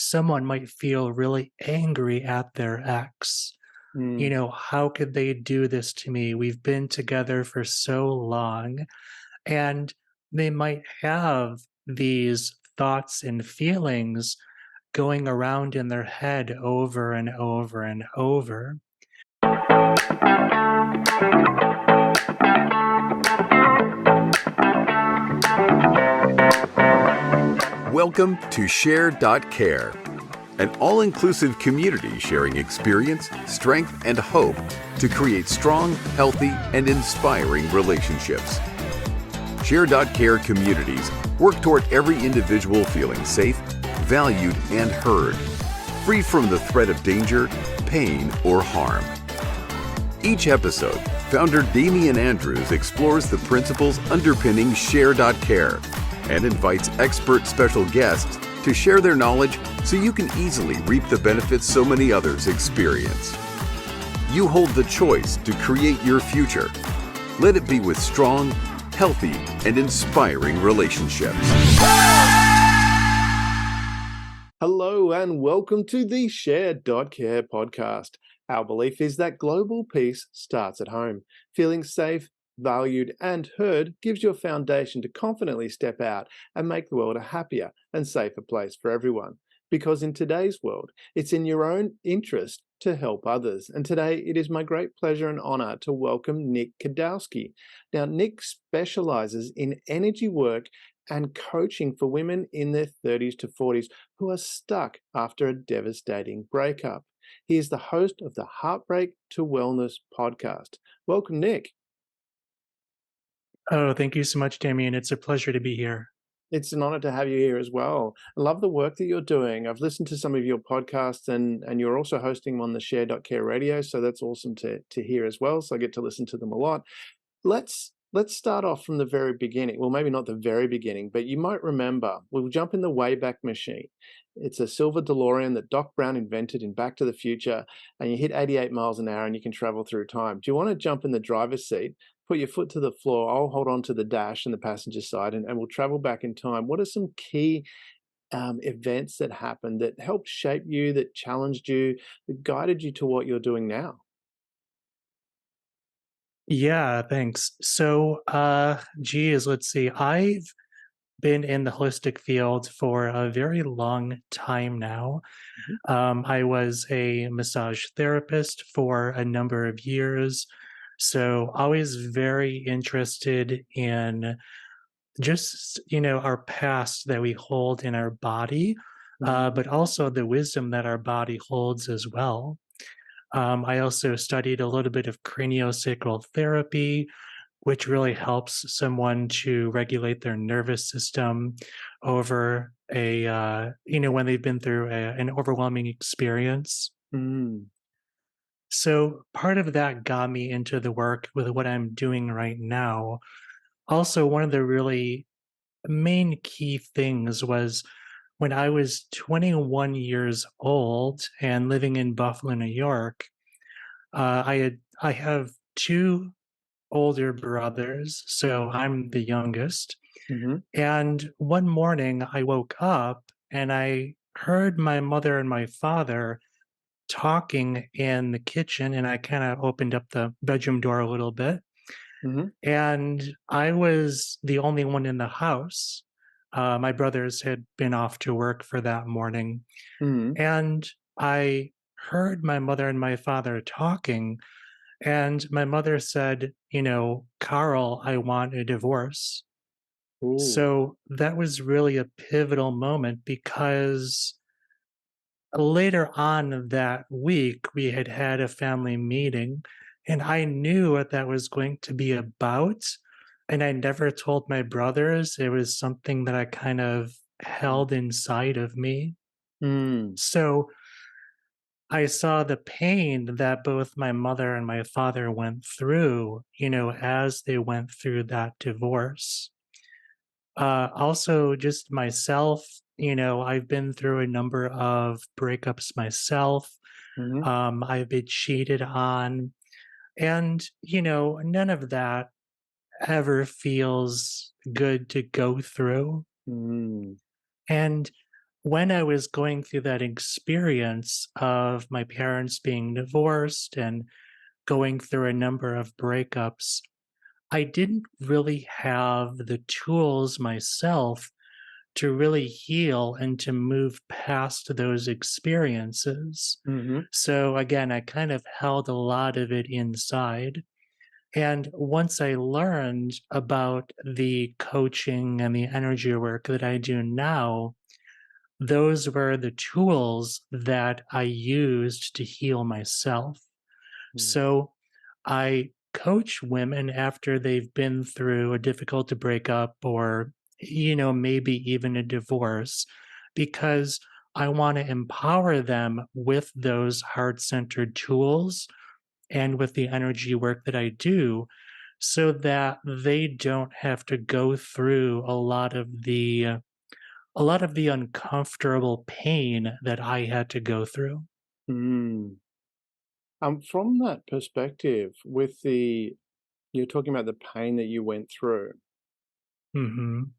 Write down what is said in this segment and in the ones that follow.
someone might feel really angry at their ex. Mm, How could they do this to me? We've been together for so long. And they might have these thoughts and feelings going around in their head over and over and over. Welcome to Share.Care, an all-inclusive community sharing experience, strength, and hope to create strong, healthy, and inspiring relationships. Share.Care communities work toward every individual feeling safe, valued, and heard, free from the threat of danger, pain, or harm. Each episode, founder Damian Andrews explores the principles underpinning Share.Care and invites expert special guests to share their knowledge so you can easily reap the benefits so many others experience. You hold the choice to create your future. Let it be with strong, healthy, and inspiring relationships. Hello and welcome to the Share.Care podcast. Our belief is that global peace starts at home. Feeling safe, valued, and heard gives you a foundation to confidently step out and make the world a happier and safer place for everyone. Because in today's world, it's in your own interest to help others. And today it is my great pleasure and honor to welcome Nick Kidawski. Now, Nick specializes in energy work and coaching for women in their 30s to 40s who are stuck after a devastating breakup. He is the host of the Heartbreak To Wholeness Podcast. Welcome, Nick. Oh, thank you so much, Damian. It's a pleasure to be here. It's an honor to have you here as well. I love the work that you're doing. I've listened to some of your podcasts and you're also hosting on the Share.Care radio. So that's awesome to hear as well. So I get to listen to them a lot. Let's start off from the very beginning. Well, maybe not the very beginning, but you might remember, we'll jump in the Wayback Machine. It's a silver DeLorean that Doc Brown invented in Back to the Future, and you hit 88 miles an hour and you can travel through time. Do you want to jump in the driver's seat, put your foot to the floor? I'll hold on to the dash and the passenger side, and we'll travel back in time. What are some key events that happened that helped shape you, that challenged you, that guided you to what you're doing now? Yeah, thanks. So, geez, let's see. I've been in the holistic field for a very long time now. Mhm. I was a massage therapist for a number of years. So, always very interested in just, our past that we hold in our body, Mhm. but also the wisdom that our body holds as well. I also studied a little bit of craniosacral therapy, which really helps someone to regulate their nervous system over when they've been through an overwhelming experience. Mm. So part of that got me into the work with what I'm doing right now. Also, one of the really main key things was when I was 21 years old and living in Buffalo, New York. I have two older brothers, so I'm the youngest. Mhm. And one morning I woke up and I heard my mother and my father talking in the kitchen, and I kind of opened up the bedroom door a little bit. Mhm. And I was the only one in the house. My brothers had been off to work for that morning. Mhm. And I heard my mother and my father talking. And my mother said, Carl, I want a divorce. Ooh. So that was really a pivotal moment because later on that week, we had had a family meeting, and I knew what that was going to be about. And I never told my brothers. It was something that I kind of held inside of me. Mm. So I saw the pain that both my mother and my father went through, as they went through that divorce. Also, just myself, I've been through a number of breakups myself. Mhm. I've been cheated on, and, none of that ever feels good to go through. Mm. And when I was going through that experience of my parents being divorced and going through a number of breakups, I didn't really have the tools myself to really heal and to move past those experiences. Hmm. So again, I kind of held a lot of it inside. And once I learned about the coaching and the energy work that I do now, those were the tools that I used to heal myself. So I coach women after they've been through a difficult breakup or, maybe even a divorce, because I want to empower them with those heart centered tools and with the energy work that I do so that they don't have to go through a lot of the uncomfortable pain that I had to go through. Mm. From that perspective, you're talking about the pain that you went through. Mhm.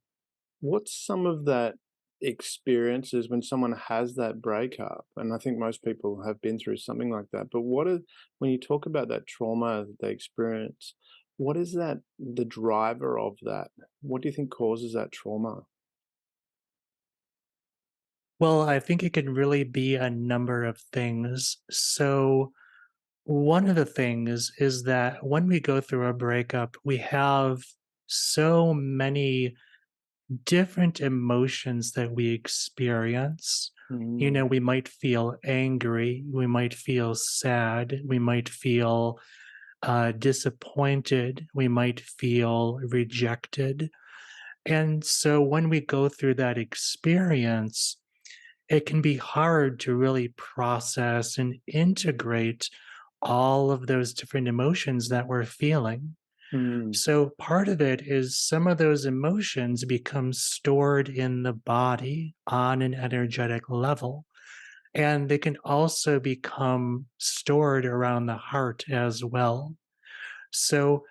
What's some of that experiences when someone has that breakup? And I think most people have been through something like that. But when you talk about that trauma that they experience, what is the driver of that? What do you think causes that trauma? Well, I think it can really be a number of things. So, one of the things is that when we go through a breakup, we have so many different emotions that we experience. Mm, We might feel angry, we might feel sad, we might feel disappointed, we might feel rejected. And so when we go through that experience, it can be hard to really process and integrate all of those different emotions that we're feeling. mm, So, part of it is some of those emotions become stored in the body on an energetic level. And they can also become stored around the heart as well. So,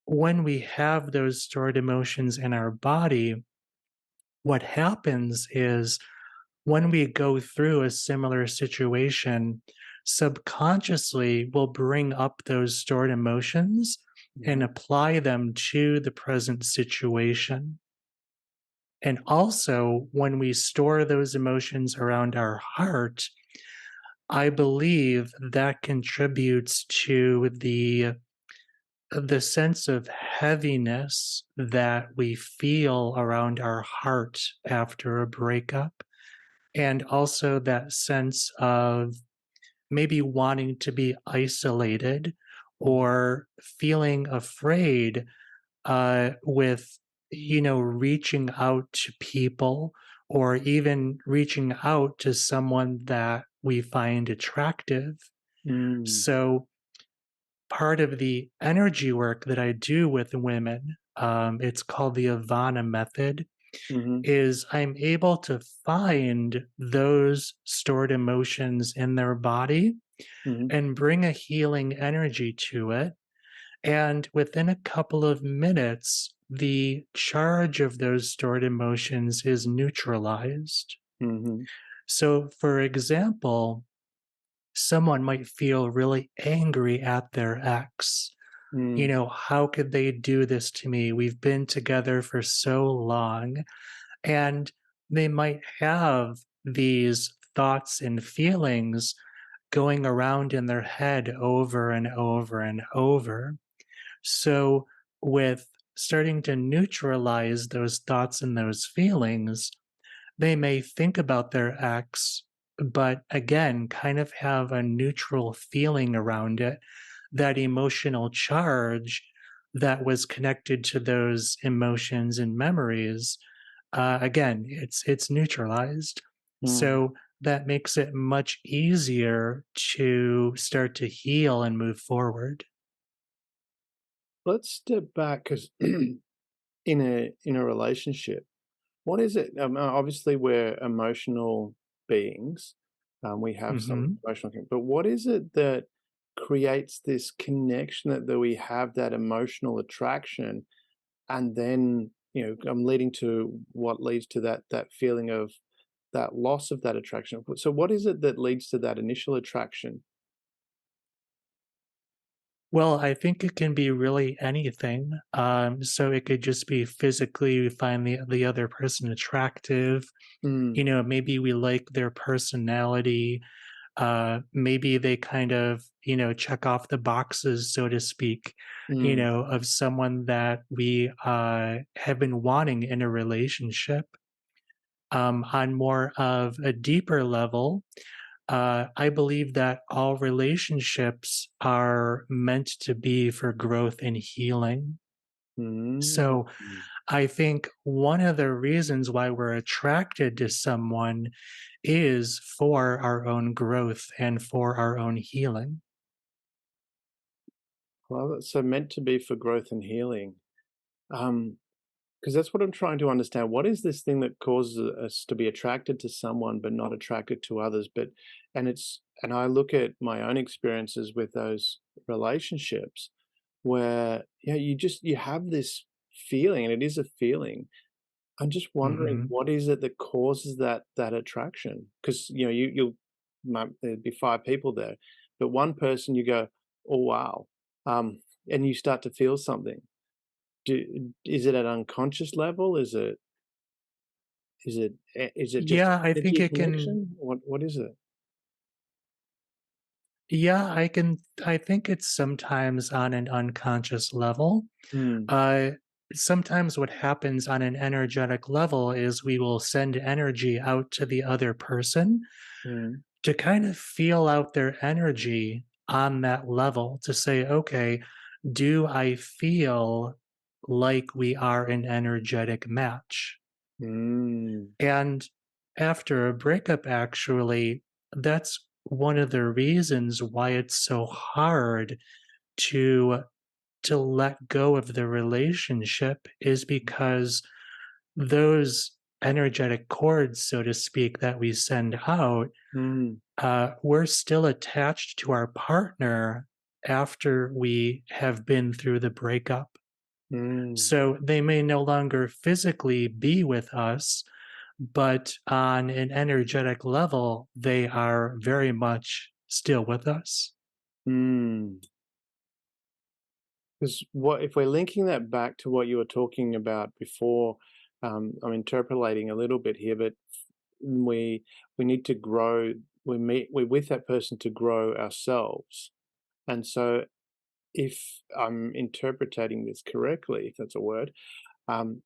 when we have those stored emotions in our body, what happens is when we go through a similar situation, subconsciously we'll bring up those stored emotions and mhm, apply them to the present situation. And also, when we store those emotions around our heart, I believe that contributes to the sense of heaviness that we feel around our heart after a breakup, and also that sense of maybe wanting to be isolated mhm, or feeling afraid with reaching out to people or even reaching out to someone that we find attractive. mm, So part of the energy work that I do with women, it's called the Avana method, mhm, is I'm able to find those stored emotions in their body mhm, and bring a healing energy to it. And within a couple of minutes, the charge of those stored emotions is neutralized. mhm, So, for example, someone might feel really angry at their ex. mm, How could they do this to me? We've been together for so long. And they might have these thoughts and feelings going around in their head over and over and over. So, with starting to neutralize those thoughts and those feelings, they may think about their ex, but again, kind of have a neutral feeling around it. That emotional charge that was connected to those emotions and memories, again, it's neutralized. mm. So that makes it much easier to start to heal and move forward. Let's step back because in a relationship, what is it? Obviously, we're emotional beings. We have some Hmm. but what is it that creates this connection that we have that emotional attraction, and then I'm leading to what leads to that feeling of that loss of that attraction. So what is it that leads to that initial attraction? Well, I think it can be really anything. So it could just be physically we find the other person attractive. Mm, Maybe we like their personality. Maybe they kind of, check off the boxes, so to speak, mm, of someone that we have been wanting in a relationship. On more of a deeper level, I believe that all relationships are meant to be for growth and healing. mm, So I think one of the reasons why we're attracted to someone is for our own growth and for our own healing. well, that's so meant to be for growth and healing. Um, because that's what I'm trying to understand. What is this thing that causes us to be attracted to someone but not attracted to others? And I look at my own experiences with those relationships where you have this feeling, and it is a feeling. I'm just wondering Mhm. what is it that causes that attraction? Because you'll might there'd be 5 people there, but one person you go, oh wow, and you start to feel something. Is it at unconscious level? Is it just Yeah, I think energy it can. connection? What is it? Yeah, I think it's sometimes on an unconscious level. Mm, Uh, Sometimes what happens on an energetic level is we will send energy out to the other person mm, to kind of feel out their energy on that level to say, okay, do I feel like we are an energetic match? mm, And after a breakup, actually, that's one of the reasons why it's so hard to let go of the relationship is because those energetic cords, so to speak, that we send out, mm, we're still attached to our partner after we have been through the breakup. mm, So they may no longer physically be with us, but on an energetic level, they are very much still with us. mm. 'Cause what if we're linking that back to what you were talking about before, I'm interpolating a little bit here, but we we need to grow. We're with that person to grow ourselves, and so if I'm interpreting this correctly, if that's a word, um,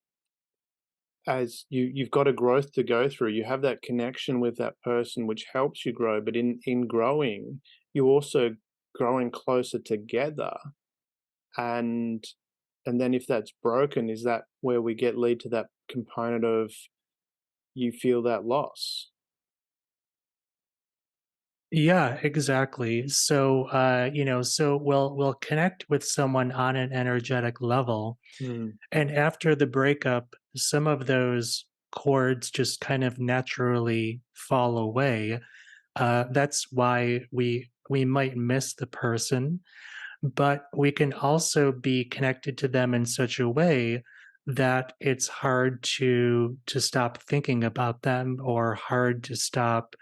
as you've got a growth to go through, you have that connection with that person which helps you grow, but in growing, you also growing closer together, and and then if that's broken, is that where we get lead to that component of you feel that loss? Yeah, exactly. So, so we'll connect with someone on an energetic level, Mm, and after the breakup, some of those chords just kind of naturally fall away. That's why we might miss the person, but we can also be connected to them in such a way that it's hard to stop thinking about them or hard to stop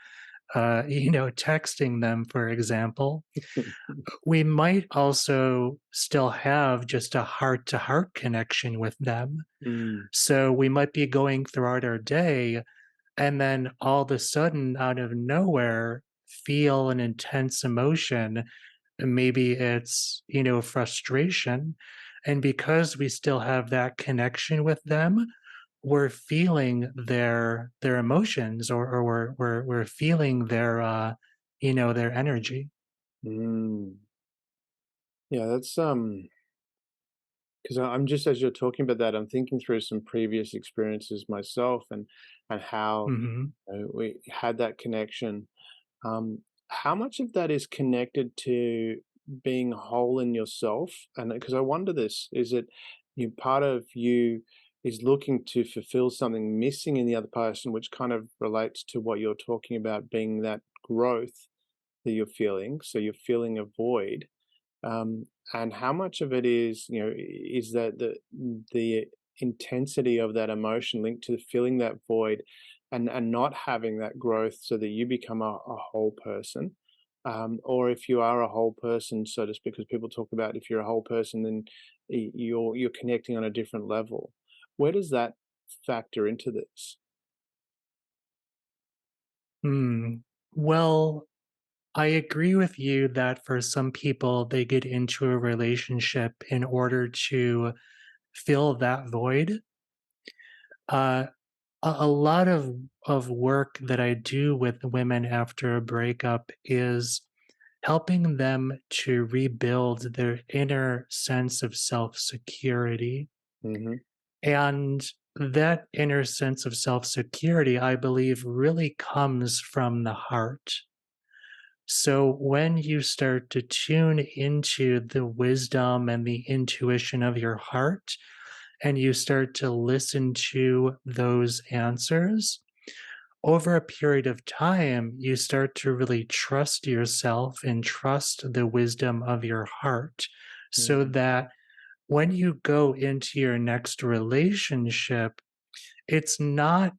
texting them, for example. We might also still have just a heart to heart connection with them. mm, So we might be going throughout our day and then all of a sudden, out of nowhere, feel an intense emotion. And maybe it's, frustration. And because we still have that connection with them, we're feeling their emotions or we're feeling their their energy. mm. Yeah, that's, because I'm just as you're talking about that, I'm thinking through some previous experiences myself and how, Hmm. we had that connection. How much of that is connected to being whole in yourself? And because I wonder this, is it part of you is looking to fulfill something missing in the other person, which kind of relates to what you're talking about being that growth that you're feeling. So you're feeling a void. And how much of it is, is that the intensity of that emotion linked to feeling that void and not having that growth so that you become a whole person. Or if you are a whole person, so to speak, because people talk about if you're a whole person, then you're connecting on a different level. Where does that factor into this? Hmm. Well, I agree with you that for some people, they get into a relationship in order to fill that void. Uh, a lot of work that I do with women after a breakup is helping them to rebuild their inner sense of self security. Hmm. And that inner sense of self security, I believe, really comes from the heart. So when you start to tune into the wisdom and the intuition of your heart, and you start to listen to those answers, over a period of time, you start to really trust yourself and trust the wisdom of your heart so Mm, that when you go into your next relationship, it's not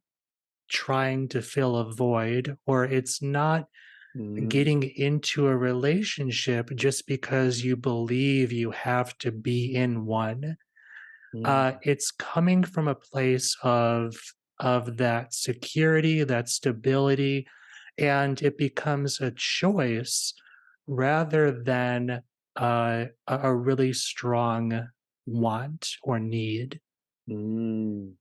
trying to fill a void or it's not mm, getting into a relationship just because you believe you have to be in one. mm, It's coming from a place of that security, that stability, and it becomes a choice rather than a really strong want or need. mm.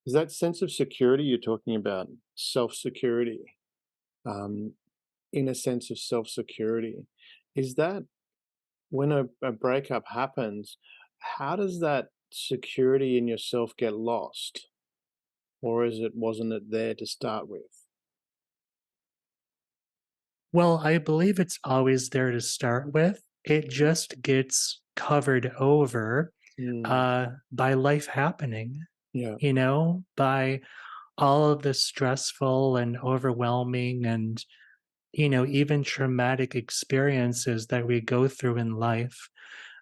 Is that sense of security you're talking about, self-security, um, inner sense of self-security, is that when a breakup happens, how does that security in yourself get lost? Or wasn't it there to start with? Well, I believe it's always there to start with. It just gets covered over Mm, by life happening, yeah. by all of the stressful and overwhelming and, even traumatic experiences that we go through in life.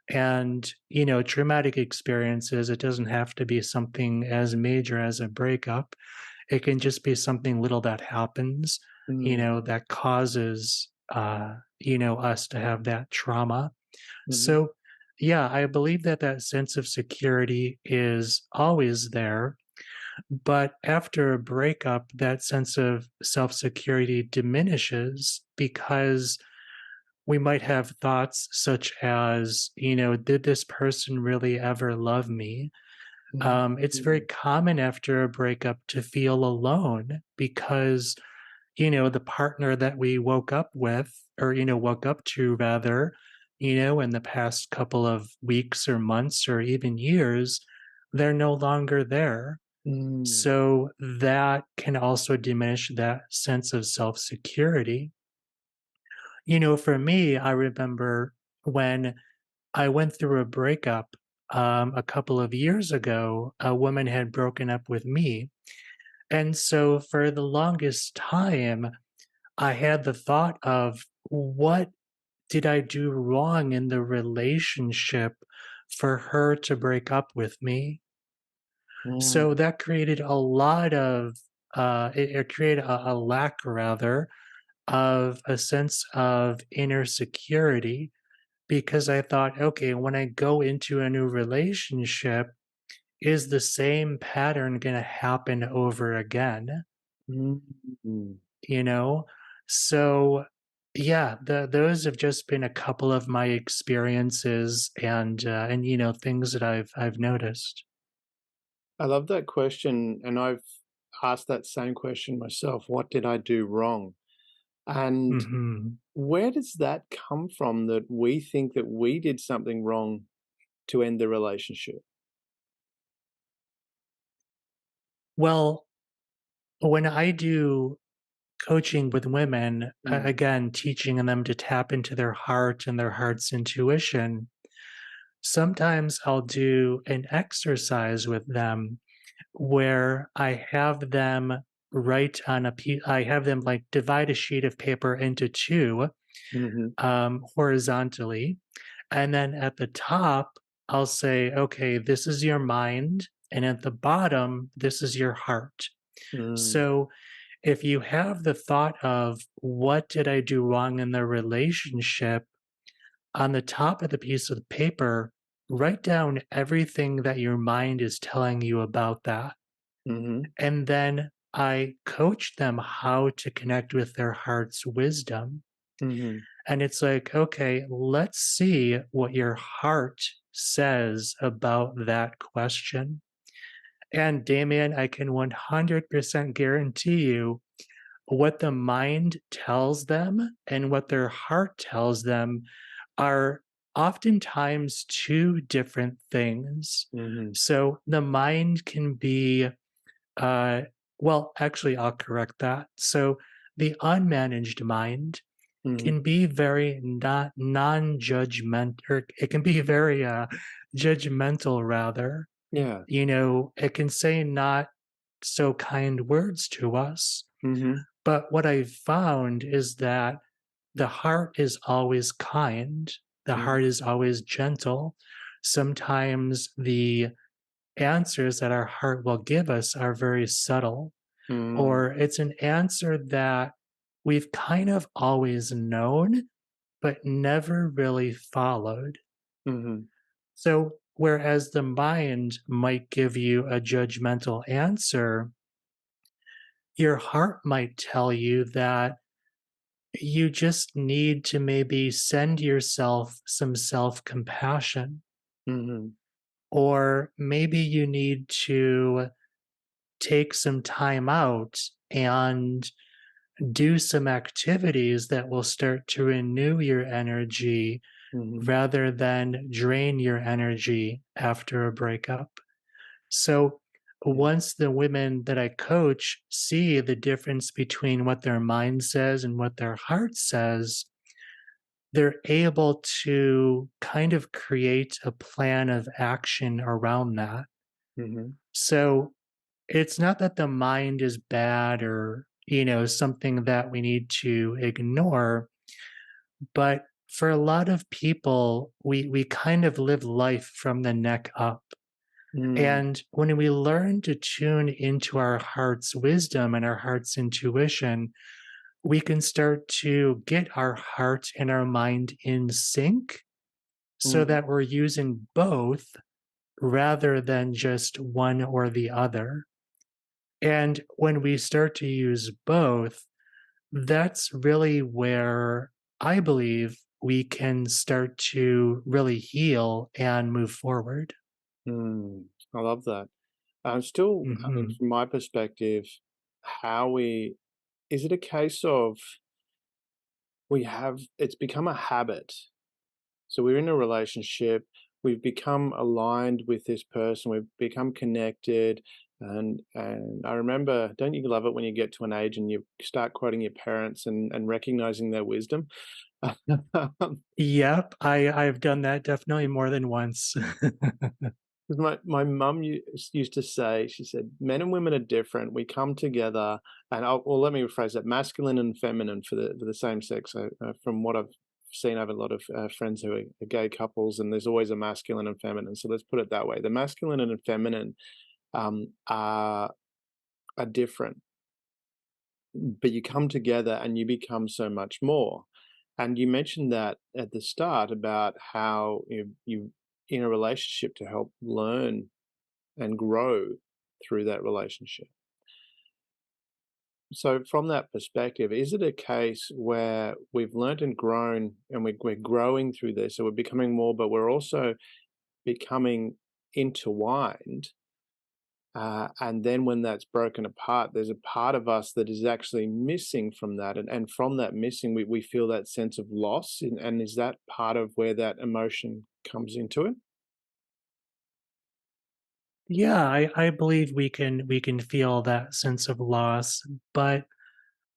And, traumatic experiences, it doesn't have to be something as major as a breakup. It can just be something little that happens, Mm, that causes, us to have that trauma. mhm, So, yeah, I believe that that sense of security is always there. But after a breakup, that sense of self security diminishes because we might have thoughts such as, did this person really ever love me? mm, It's very mm, common after a breakup to feel alone because, the partner that we woke up with, or, woke up to rather, in the past couple of weeks or months or even years, they're no longer there. mm, So that can also diminish that sense of self security. For me, I remember when I went through a breakup a couple of years ago, a woman had broken up with me. And so for the longest time, I had the thought of what did I do wrong in the relationship for her to break up with me? mm, So that created a lot of, it created a lack rather of a sense of inner security because I thought, okay, when I go into a new relationship, is the same pattern going to happen over again? mm, mm. You know? So, yeah, those have just been a couple of my experiences and things that I've noticed. I love that question, and I've asked that same question myself. What did I do wrong? And Mhm. where does that come from that we think that we did something wrong to end the relationship? Well, when I do coaching with women, Mm, again, teaching them to tap into their heart and their heart's intuition, sometimes I'll do an exercise with them where I have them write on I have them like divide a sheet of paper into two mhm, horizontally. And then at the top, I'll say, okay, this is your mind. And at the bottom, this is your heart. Mm. So if you have the thought of what did I do wrong in the relationship, on the top of the piece of paper, write down everything that your mind is telling you about that. Mhm. And then I coach them how to connect with their heart's wisdom. Mhm. And it's like, okay, let's see what your heart says about that question. And Damien, I can 100% guarantee you what the mind tells them and what their heart tells them are oftentimes two different things. Mhm. So the mind can be, uh, well, actually, I'll correct that. So the unmanaged mind Mhm. can be very not non-judgment, or it can be very judgmental rather. Yeah. It can say not so kind words to us. Mhm. But what I've found is that the heart is always kind, the Mm. heart is always gentle. Sometimes the answers that our heart will give us are very subtle, Mm. or it's an answer that we've kind of always known, but never really followed. Mhm. So, whereas the mind might give you a judgmental answer, your heart might tell you that you just need to maybe send yourself some self compassion, Mhm. or maybe you need to take some time out and do some activities that will start to renew your energy Mhm. rather than drain your energy after a breakup. So, Yeah. once the women that I coach see the difference between what their mind says and what their heart says, they're able to kind of create a plan of action around that. Mhm. So it's not that the mind is bad or, something that we need to ignore, but for a lot of people, we kind of live life from the neck up. Mm. And when we learn to tune into our heart's wisdom and our heart's intuition, we can start to get our heart and our mind in sync so Mm. that we're using both rather than just one or the other. And when we start to use both, that's really where I believe we can start to really heal and move forward. Mm. I love that. Still, I mean, Hmm. from my perspective, how we is it a case of it's become a habit. So we're in a relationship, we've become aligned with this person, we've become connected, and I remember, don't you love it when you get to an age and you start quoting your parents and recognizing their wisdom? Yep, I've done that definitely more than once. 'Cause my mum used to say, she said, "Men and women are different. We come together," and let me rephrase that, masculine and feminine for the same sex. So, from what I've seen, I have a lot of friends who are gay couples, and there's always a masculine and feminine. So let's put it that way. The masculine and feminine um, are are different, but you come together and you become so much more. And you mentioned that at the start about how you in a relationship to help learn and grow through that relationship. So, from that perspective, is it a case where we've learned and grown and we're growing through this? So, we're becoming more, but we're also becoming intertwined. And then, when that's broken apart, there's a part of us that is actually missing from that. And from that missing, we feel that sense of loss. And is that part of where that emotion comes into it? Yeah, I believe we can feel that sense of loss, but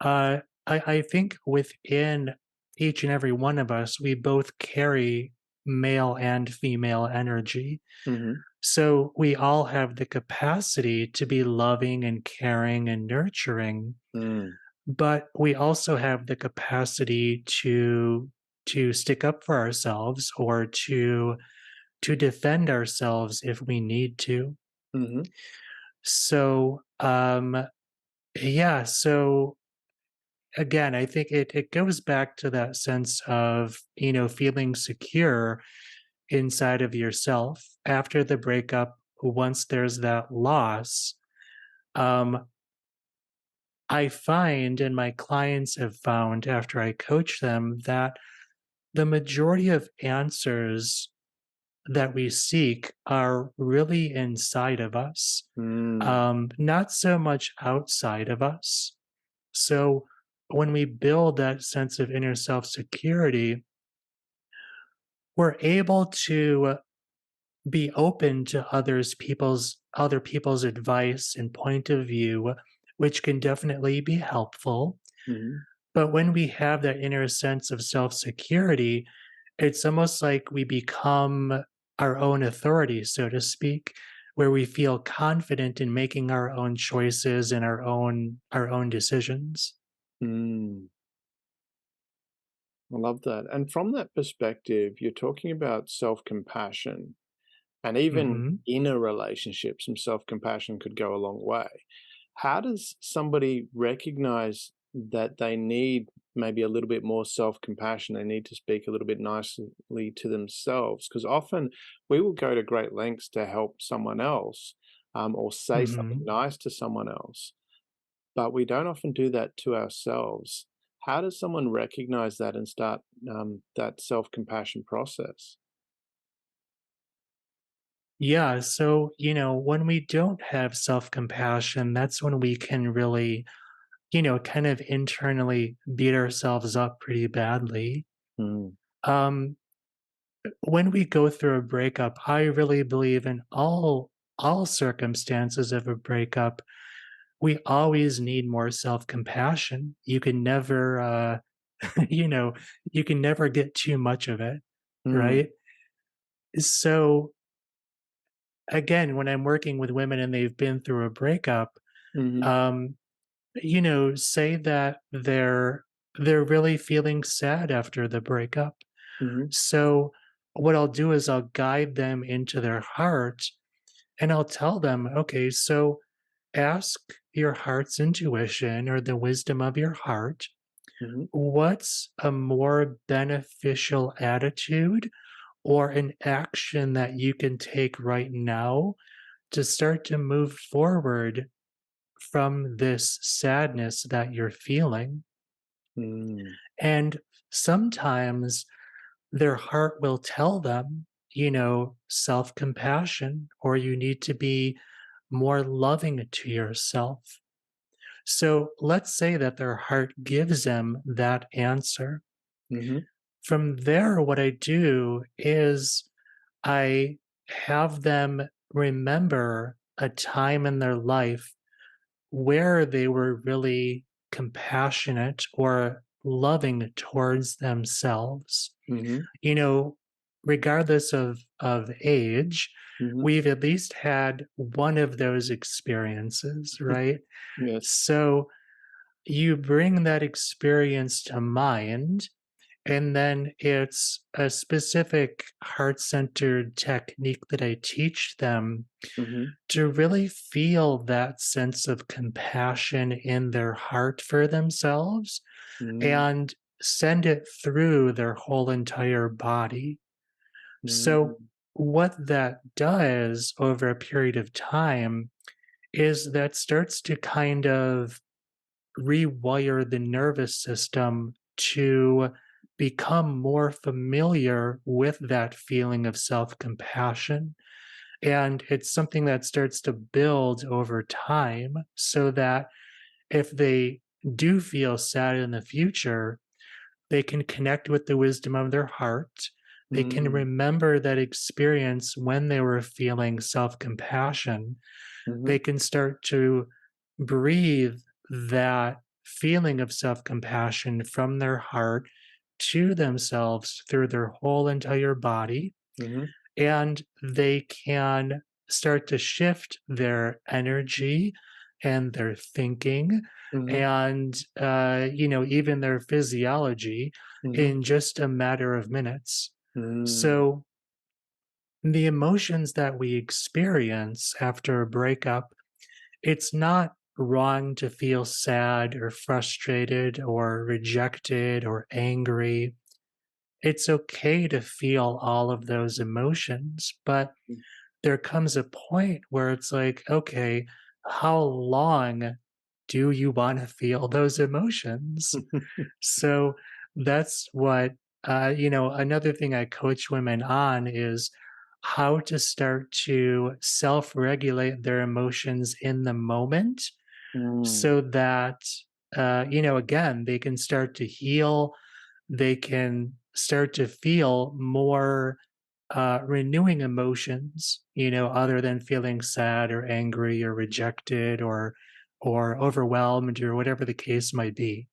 uh, I think within each and every one of us, we both carry male and female energy. Hmm. So we all have the capacity to be loving and caring and nurturing, Mm. but we also have the capacity to stick up for ourselves or to defend ourselves if we need to. Hmm. So Yeah. So again, I think it goes back to that sense of, feeling secure inside of yourself after the breakup. Once there's that loss, um, I find, and my clients have found after I coach them, that the majority of answers that we seek are really inside of us, Mm, not so much outside of us. So when we build that sense of inner self security, we're able to be open to other people's advice and point of view, which can definitely be helpful. mhm, But when we have that inner sense of self security, it's almost like we become our own authority, so to speak, where we feel confident in making our own choices and our own decisions. mm. I love that. And from that perspective, you're talking about self compassion and even Hmm. inner relationships, some self compassion could go a long way. How does somebody recognize that they need maybe a little bit more self compassion? They need to speak a little bit nicely to themselves because often we will go to great lengths to help someone else or say something Hmm. nice to someone else, but we don't often do that to ourselves. How does someone recognize that and start that self compassion process? Yeah. So, when we don't have self compassion, that's when we can really, kind of internally beat ourselves up pretty badly. Mm, Um, when we go through a breakup, I really believe in all circumstances of a breakup, we always need more self-compassion. You can never you know, you can never get too much of it, mm, right? So again, when I'm working with women and they've been through a breakup, mhm, um, say that they're really feeling sad after the breakup. mhm, So what I'll do is I'll guide them into their heart and I'll tell them, okay, so ask your heart's intuition or the wisdom of your heart, mhm, what's a more beneficial attitude or an action that you can take right now to start to move forward from this sadness that you're feeling? mm, And sometimes their heart will tell them, self compassion, or you need to be more loving to yourself. So let's say that their heart gives them that answer. mhm, From there, what I do is I have them remember a time in their life where they were really compassionate or loving towards themselves. mhm, You know, Regardless of age, mhm. we've at least had one of those experiences, right? Yes. So you bring that experience to mind, and then it's a specific heart centered technique that I teach them Mhm, to really feel that sense of compassion in their heart for themselves mm, and send it through their whole entire body. So, mm, what that does over a period of time is that starts to kind of rewire the nervous system to become more familiar with that feeling of self compassion. And it's something that starts to build over time so that if they do feel sad in the future, they can connect with the wisdom of their heart. They can mm, remember that experience when they were feeling self compassion. mhm, They can start to breathe that feeling of self compassion from their heart to themselves through their whole entire body. mhm, And they can start to shift their energy and their thinking mhm, and even their physiology mhm, in just a matter of minutes. mm, So the emotions that we experience after a breakup, it's not wrong to feel sad or frustrated or rejected or angry. It's okay to feel all of those emotions, but there comes a point where it's like, okay, how long do you want to feel those emotions? So that's what, another thing I coach women on is how to start to self regulate their emotions in the moment Mm, so that, again, they can start to heal. They can start to feel more renewing emotions, other than feeling sad or angry or rejected or overwhelmed or whatever the case might be.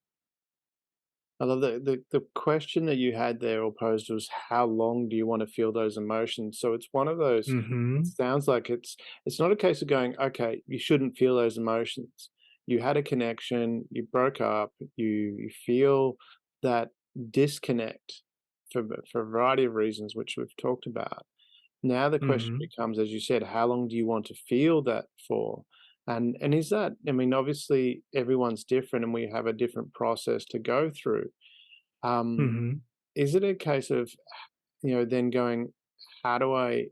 I love the question that you had there or posed was how long do you want to feel those emotions? So it's one of those, it Mhm. sounds like it's not a case of going, okay, you shouldn't feel those emotions. You had a connection, you broke up, you feel that disconnect for a variety of reasons, which we've talked about. Now the question Mhm. becomes, as you said, how long do you want to feel that for? And is that, I mean, obviously everyone's different and we have a different process to go through. Um, Mhm. is it a case of, then going, how do I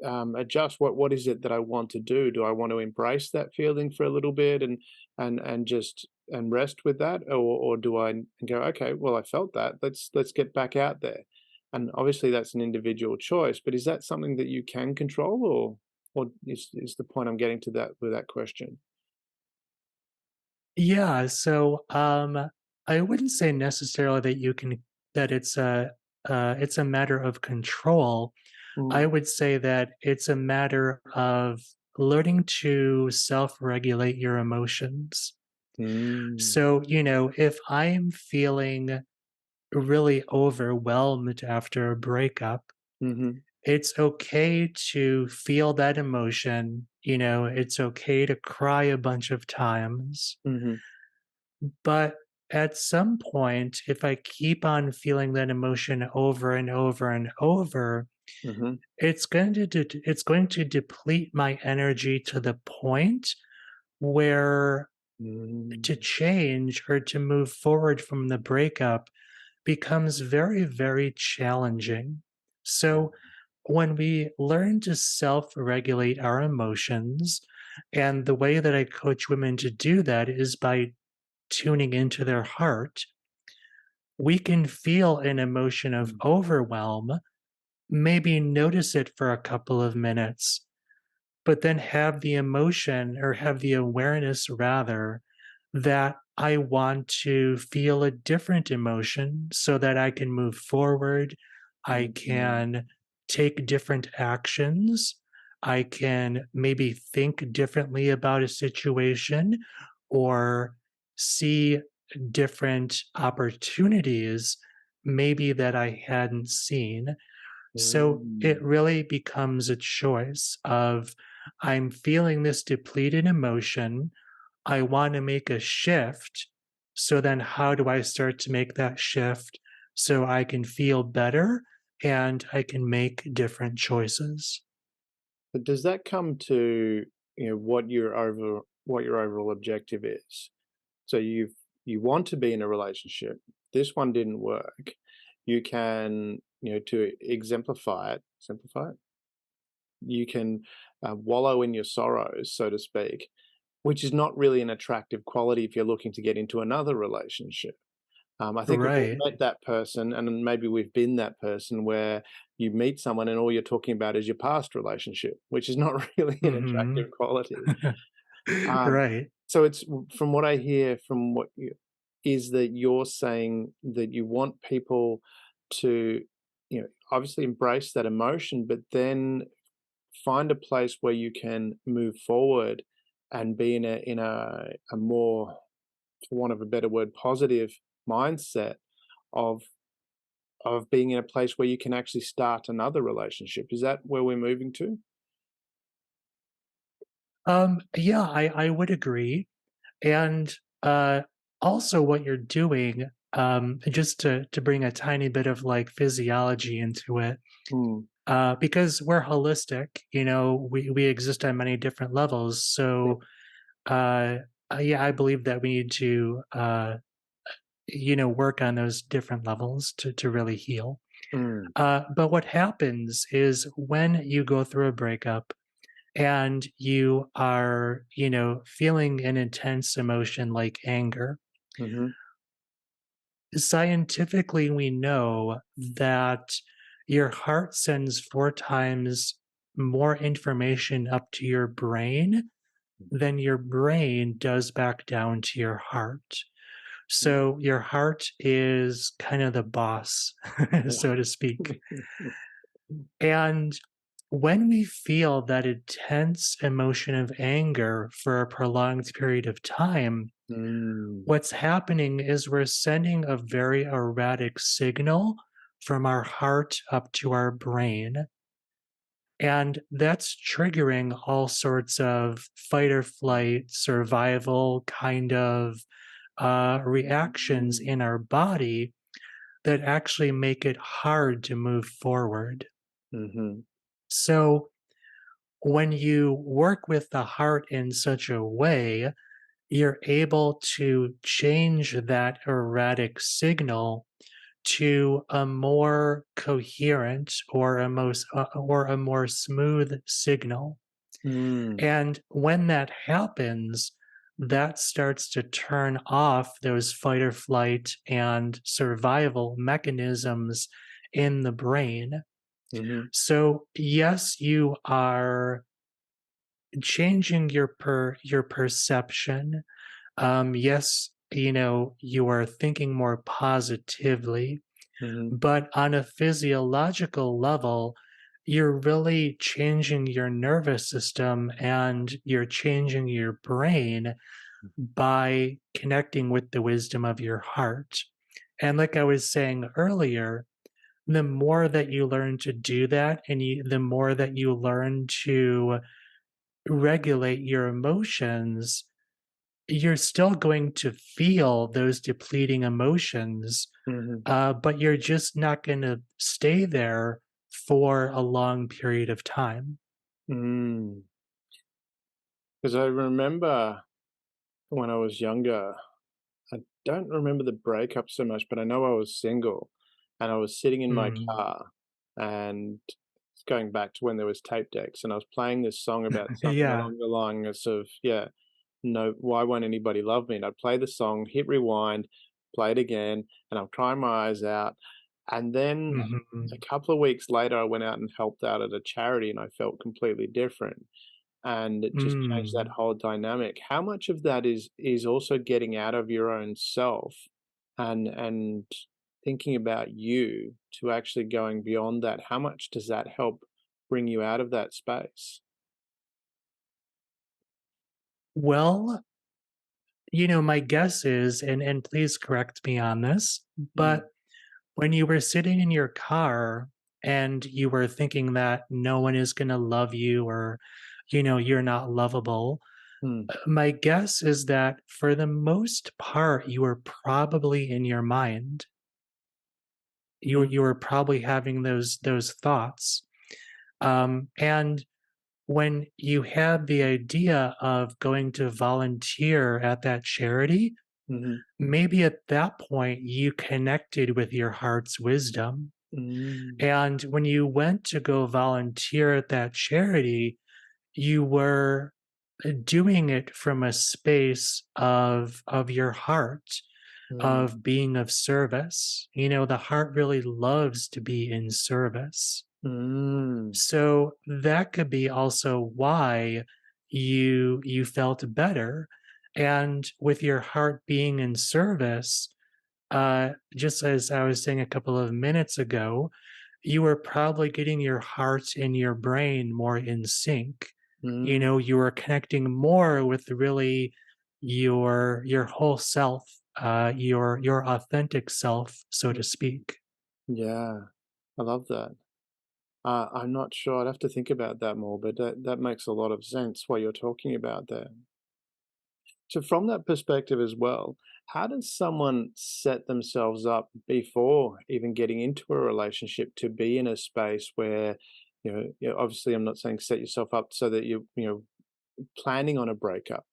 adjust? What is it that I want to do? Do I want to embrace that feeling for a little bit and just and rest with that, or do I go, okay, well, I felt that. Let's get back out there. And obviously, that's an individual choice. But is that something that you can control, or is the point I'm getting to that with that question? Yeah, so, I wouldn't say necessarily that you can that it's a matter of control. I Mm, would say that it's a matter of learning to self-regulate your emotions. mm, So, if I'm feeling really overwhelmed after a breakup, mm-hmm, it's okay to feel that emotion. It's okay to cry a bunch of times. mm-hmm, But at some point, if I keep on feeling that emotion over and over and over, mm-hmm, it's going to deplete my energy to the point where to mm, change or to move forward from the breakup becomes very, very challenging. So, when we learn to self regulate our emotions, and the way that I coach women to do that is by tuning into their heart, we can feel an emotion of mm, overwhelm, maybe notice it for a couple of minutes, but then have the emotion or have the awareness rather that I want to feel a different emotion so that I can move forward. I mm, can take different actions. I can maybe think differently about a situation or see different opportunities maybe that I hadn't seen. So it mm. really becomes a choice of I'm feeling this depleted emotion. I want to make a shift. So then, how do I start to make that shift so I can feel better and I can make different choices? But does that come to, what your overall objective is? So you want to be in a relationship. This one didn't work. You can, to simplify it, you can wallow in your sorrows, so to speak, which is not really an attractive quality if you're looking to get into another relationship. I think we've all Right. met that person, and then maybe we've been that person where you meet someone and all you're talking about is your past relationship, which is not really an Hmm. attractive quality. Um, Right. so it's from what I hear from what you is that you're saying that you want people to, obviously embrace that emotion, but then find a place where you can move forward and be in a more, for want of a better word, positive mindset of being in a place where you can actually start another relationship. Is that where we're moving to? Yeah, I would agree. And also, what you're doing, just to bring a tiny bit of like physiology into it, Mm, because we're holistic, we exist on many different levels. yeah, So uh, yeah, I believe that we need to, work on those different levels to really heal. Mm, But what happens is when you go through a breakup and you are, feeling an intense emotion like anger, mhm, scientifically, we know that your heart sends 4 times more information up to your brain than your brain does back down to your heart. mm, So your heart is kind of the boss, yeah. so to speak. And when we feel that intense emotion of anger for a prolonged period of time, Mm, what's happening is we're sending a very erratic signal from our heart up to our brain. And that's triggering all sorts of fight or flight, survival kind of reactions mm, in our body that actually make it hard to move forward. mhm, So, when you work with the heart in such a way, you're able to change that erratic signal to a more coherent or a more smooth signal. mm, And when that happens, that starts to turn off those fight or flight and survival mechanisms in the brain. mhm, So, yes, you are changing your perception. Yes, you are thinking more positively, mhm, but on a physiological level, you're really changing your nervous system and you're changing your brain by connecting with the wisdom of your heart. And like I was saying earlier, the more that you learn to do that and the more that you learn to regulate your emotions, you're still going to feel those depleting emotions, mhm, but you're just not going to stay there for a long period of time. mm. 'Cause I remember when I was younger, I don't remember the breakup so much, but I know I was single and I was sitting in my Mm. car and it's going back to when there was tape decks and I was playing this song about something Yeah. along the lines of, yeah, no, why won't anybody love me? And I'd play the song, hit rewind, play it again, and I'm crying my eyes out. And then a Mhm. couple of weeks later, I went out and helped out at a charity and I felt completely different. And it just changed that Mm. whole dynamic. How much of that is also getting out of your own self and thinking about you to actually going beyond that? How much does that help bring you out of that space? Well, my guess is, and please correct me on this, Mm, but when you were sitting in your car and you were thinking that no one is going to love you or, you're not lovable, mm, my guess is that for the most part, you were probably in your mind. mm, You were probably having those thoughts. And when you had the idea of going to volunteer at that charity, mhm, maybe at that point you connected with your heart's wisdom. mm, And when you went to go volunteer at that charity, you were doing it from a space of your heart, mm, of being of service. The heart really loves to be in service. mm, So that could be also why you felt better. And with your heart being in service, just as I was saying a couple of minutes ago, you were probably getting your heart and your brain more in sync. mm, You were connecting more with really your whole self, your authentic self, so mm. to speak. Yeah, I love that. I'm not sure. I'd have to think about that more, but that makes a lot of sense what you're talking about there. So, from that perspective as well, how does someone set themselves up before even getting into a relationship to be in a space where, obviously, I'm not saying set yourself up so that planning on a breakup,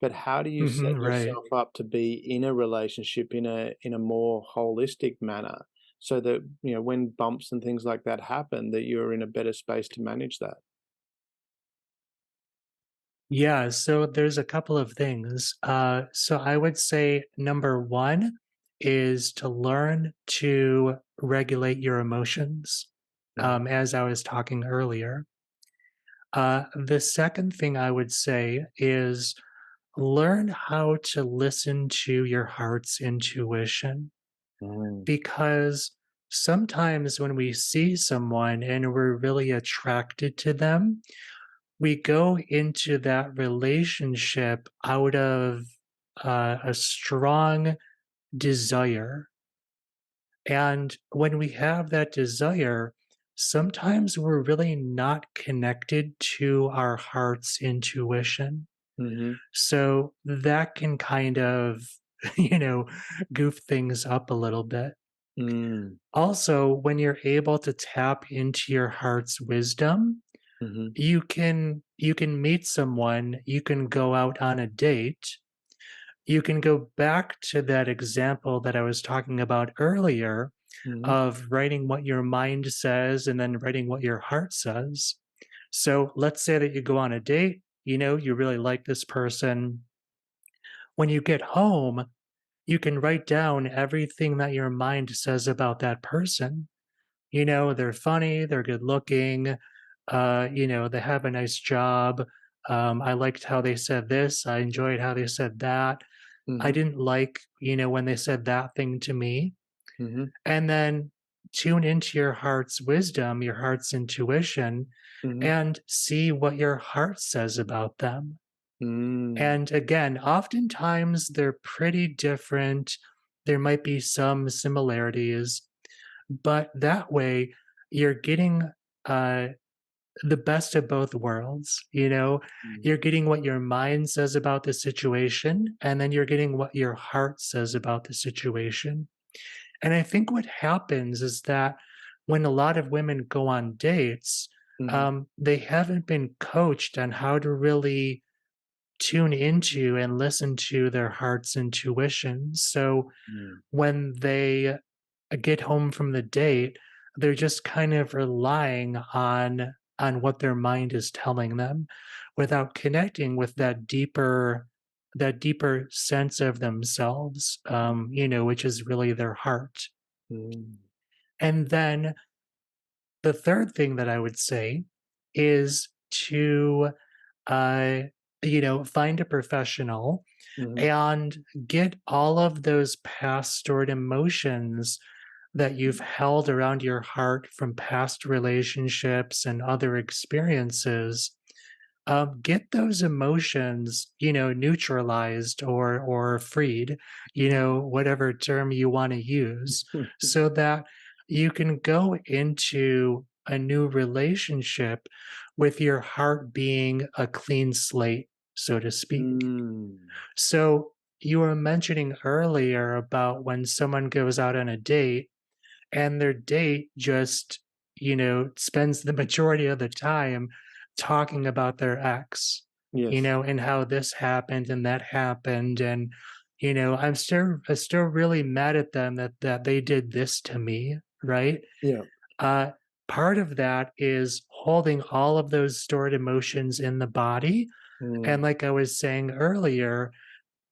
But how do you set Mhm, right. yourself up to be in a relationship in a more holistic manner so that, when bumps and things like that happen, that you're in a better space to manage that? Yeah, so there's a couple of things. So I would say number one is to learn to regulate your emotions, Mhm. as I was talking earlier. The second thing I would say is learn how to listen to your heart's intuition, Mm. because sometimes when we see someone and we're really attracted to them, we go into that relationship out of a strong desire. And when we have that desire, sometimes we're really not connected to our heart's intuition. Mhm. So that can kind of, you know, goof things up a little bit. Mm. Also, when you're able to tap into your heart's wisdom, Mhm. you can meet someone, you can go out on a date, you can go back to that example that I was talking about earlier Mhm. of writing what your mind says and then writing what your heart says. So let's say that you go on a date, you really like this person. When you get home, you can write down everything that your mind says about that person. They're funny, they're good looking, they have a nice job. I liked how they said this. I enjoyed how they said that. I Mhm. didn't like, when they said that thing to me. Mhm. And then tune into your heart's wisdom, your heart's intuition, Mhm. and see what your heart says about them. Mm. And again, oftentimes they're pretty different. There might be some similarities, but that way you're getting uh, the best of both worlds. Mm. You're getting what your mind says about the situation, and then you're getting what your heart says about the situation. And I think what happens is that when a lot of women go on dates, Mhm. they haven't been coached on how to really tune into and listen to their heart's intuition. So Mm. when they get home from the date, they're just kind of relying on what their mind is telling them without connecting with that deeper sense of themselves, which is really their heart. Mm. And then the third thing that I would say is to uh, find a professional Mhm. and get all of those past stored emotions that you've held around your heart from past relationships and other experiences. Get those emotions, neutralized or freed, whatever term you want to use, so that you can go into a new relationship with your heart being a clean slate, so to speak. Mm. So you were mentioning earlier about when someone goes out on a date and their date just, spends the majority of the time talking about their ex, Yes. and how this happened and that happened. And, I'm still really mad at them that they did this to me, right? Yeah. Uh, Part of that is holding all of those stored emotions in the body. And Mm. like I was saying earlier,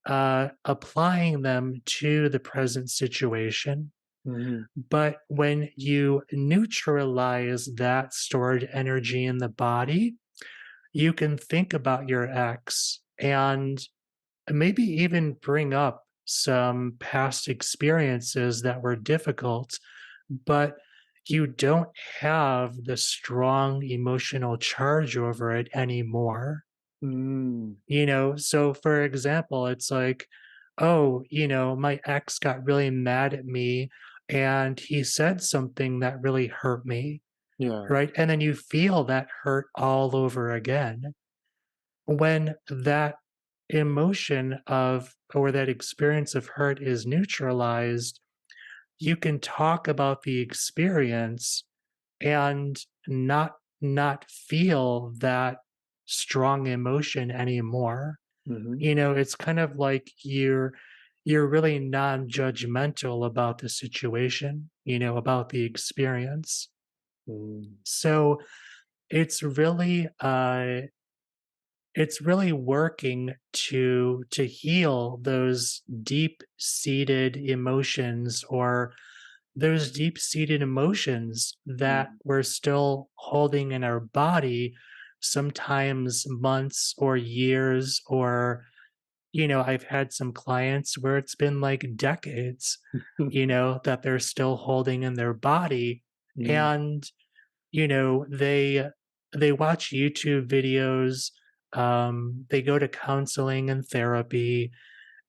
applying them to the present situation. Mhm. But when you neutralize that stored energy in the body, you can think about your ex and maybe even bring up some past experiences that were difficult, but you don't have the strong emotional charge over it anymore. Mm. So for example, it's like, oh, my ex got really mad at me and he said something that really hurt me, Yeah. right? And then you feel that hurt all over again. When that emotion of or that experience of hurt is neutralized, you can talk about the experience and not feel that strong emotion anymore. Hmm. It's kind of like you're really non-judgmental about the situation, about the experience. Mm. So it's really it's really working to heal those deep-seated emotions, or those deep-seated emotions that Mm. we're still holding in our body, sometimes months or years, or I've had some clients where it's been like decades, that they're still holding in their body. Mm. And, they watch YouTube videos, they go to counseling and therapy,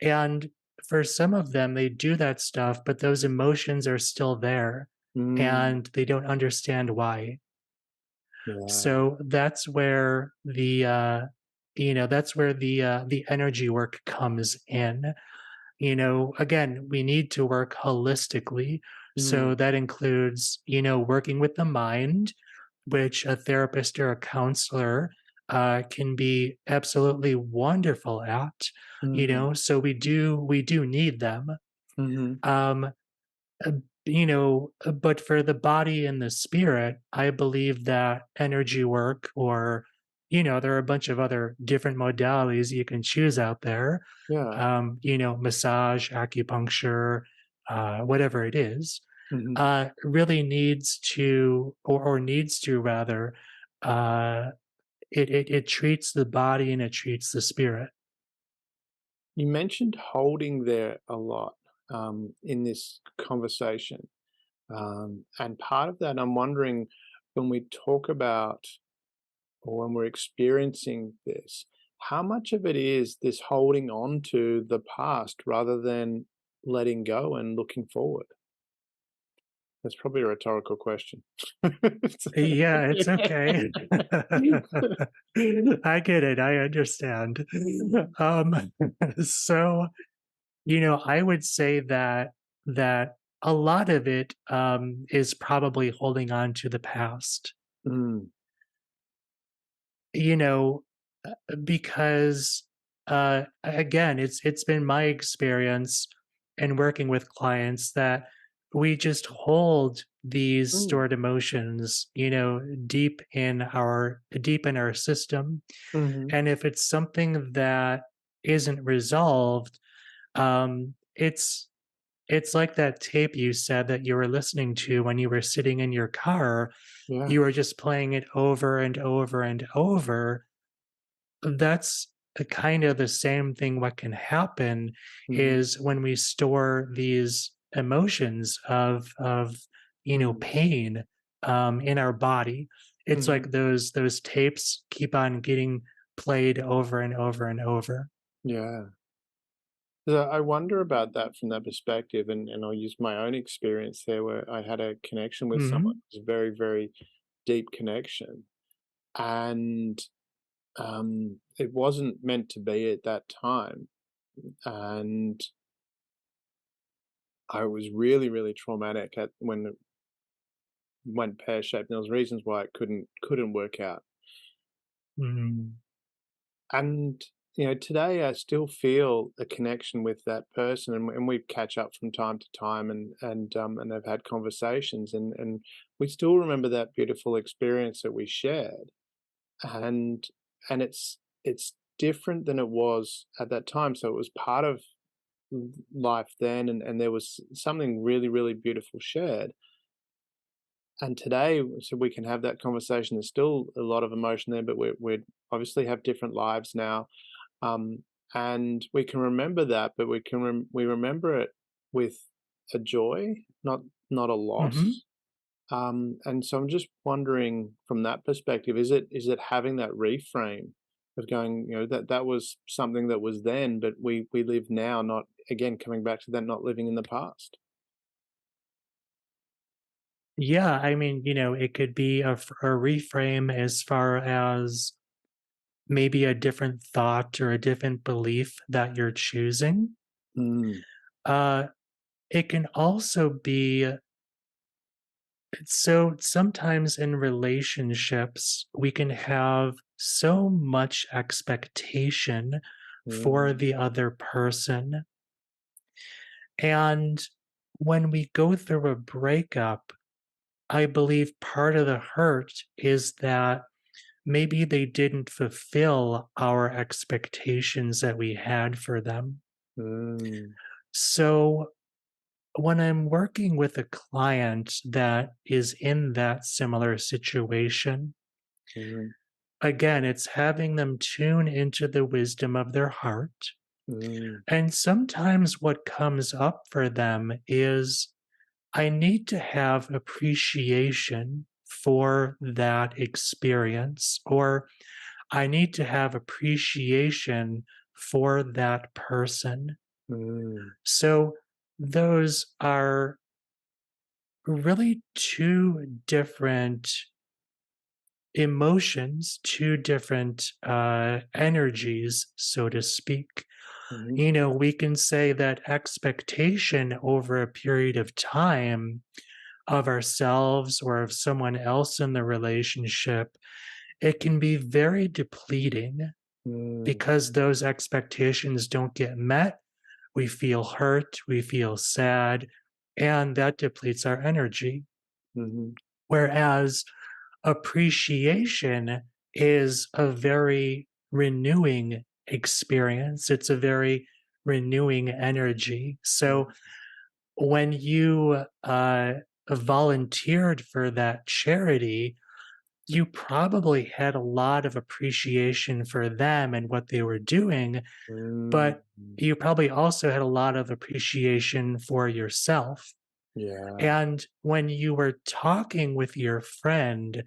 and for some of them, they do that stuff, but those emotions are still there, Mm. and they don't understand why. Yeah. So that's where the energy work comes in. Again, we need to work holistically. So Mm. that includes, working with the mind, which a therapist or a counselor can be absolutely wonderful at. Mm. So we do need them. Mhm. Um, but for the body and the spirit, I believe that energy work, or, there are a bunch of other different modalities you can choose out there, Yeah. massage, acupuncture, whatever it is, Mhm. really needs to, or needs to rather, uh, it treats the body and it treats the spirit. You mentioned holding there a lot, in this conversation, and part of that, I'm wondering, when we talk about, or when we're experiencing this, how much of it is this holding on to the past rather than letting go and looking forward? That's probably a rhetorical question. Yeah, it's okay. I get it. I understand. Um, so, I would say that a lot of it is probably holding on to the past. Mm. You know, because again, it's been my experience in working with clients that we just hold these Mm. stored emotions, deep in our system. Mhm. And if it's something that isn't resolved, it's like that tape you said that you were listening to when you were sitting in your car. Yeah. You were just playing it over and over and over. That's a kind of the same thing. What can happen Mhm. is when we store these emotions of Mm. pain in our body, it's Mhm. like those tapes keep on getting played over and over and over. Yeah. So I wonder about that from that perspective, and I'll use my own experience there where I had a connection with someone. Hmm. It was a very, very deep connection. And it wasn't meant to be at that time. And I was really, really traumatic at when it went pear-shaped. And there was reasons why it couldn't work out. Hmm. And today I still feel a connection with that person, and we catch up from time to time, and I've had conversations, and we still remember that beautiful experience that we shared, and it's different than it was at that time. So it was part of life then, and there was something really, really beautiful shared. And today, so we can have that conversation. There's still a lot of emotion there, but we obviously have different lives now. Um, and we can remember that, but we remember it with a joy, not a Hmm. loss. And so I'm just wondering from that perspective, is it having that reframe of going, that was something that was then, but we live now, not again coming back to that, not living in the past. Yeah, I mean, it could be a reframe as far as maybe a different thought or a different belief that you're choosing. Mm. Uh, it can also be, so sometimes in relationships, we can have so much expectation for Mm, the other person. And when we go through a breakup, I believe part of the hurt is that maybe they didn't fulfill our expectations that we had for them. mm, So when I'm working with a client that is in that similar situation, mm, again, it's having them tune into the wisdom of their heart. mm, And sometimes what comes up for them is I need to have appreciation for that experience, or I need to have appreciation for that person. mm, So those are really two different emotions, two different energies, so to speak. mhm, You know, we can say that expectation over a period of time of ourselves or of someone else in the relationship, it can be very depleting mm, because those expectations don't get met. We feel hurt, we feel sad, and that depletes our energy. mhm, Whereas appreciation is a very renewing experience, it's a very renewing energy. mm, So when you volunteered for that charity, you probably had a lot of appreciation for them and what they were doing, mm. but you probably also had a lot of appreciation for yourself. Yeah. And when you were talking with your friend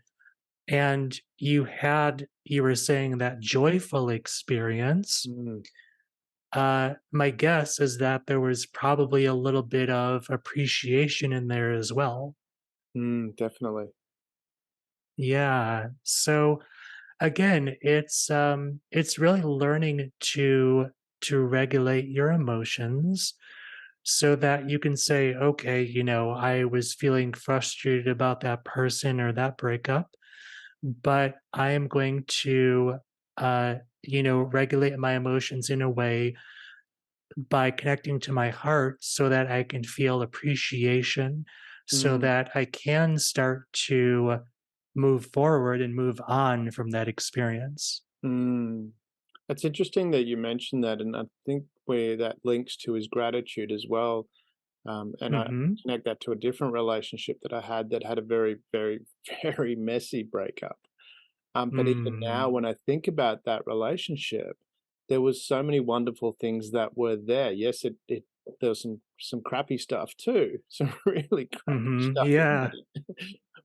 and you were saying that joyful experience, Mm, my guess is that there was probably a little bit of appreciation in there as well. definitely. Yeah. So again, it's really learning to regulate your emotions so that you can say, okay, you know, I was feeling frustrated about that person or that breakup, but I am going to you know, regulate my emotions in a way by connecting to my heart so that I can feel appreciation, so Mm, that I can start to move forward and move on from that experience. mm. It's interesting that you mentioned that, and I think where that links to is gratitude as well. And I Mhm. connect that to a different relationship that had a very, very, very messy breakup. But even now, Mm. when I think about that relationship, there was so many wonderful things that were there. Yes, it there was some crappy stuff too, some really crappy Mhm. stuff in Yeah. there.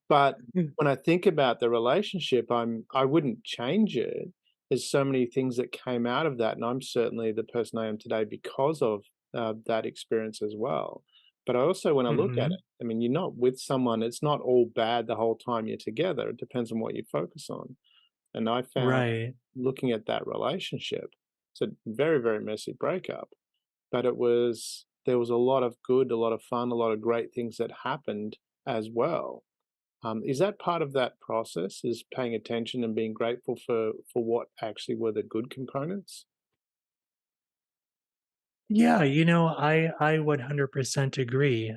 But Mm. when I think about the relationship, I wouldn't change it. There's so many things that came out of that, and I'm certainly the person I am today because of that experience as well. But I also, when I look at it, Mhm. I mean, you're not with someone. It's not all bad the whole time you're together. It depends on what you focus on. And I found Right. looking at that relationship, it's a very, very messy breakup, but it was there was a lot of good, a lot of fun, a lot of great things that happened as well. Is that part of that process? Is paying attention and being grateful for what actually were the good components? Yeah, you know, I 100% agree.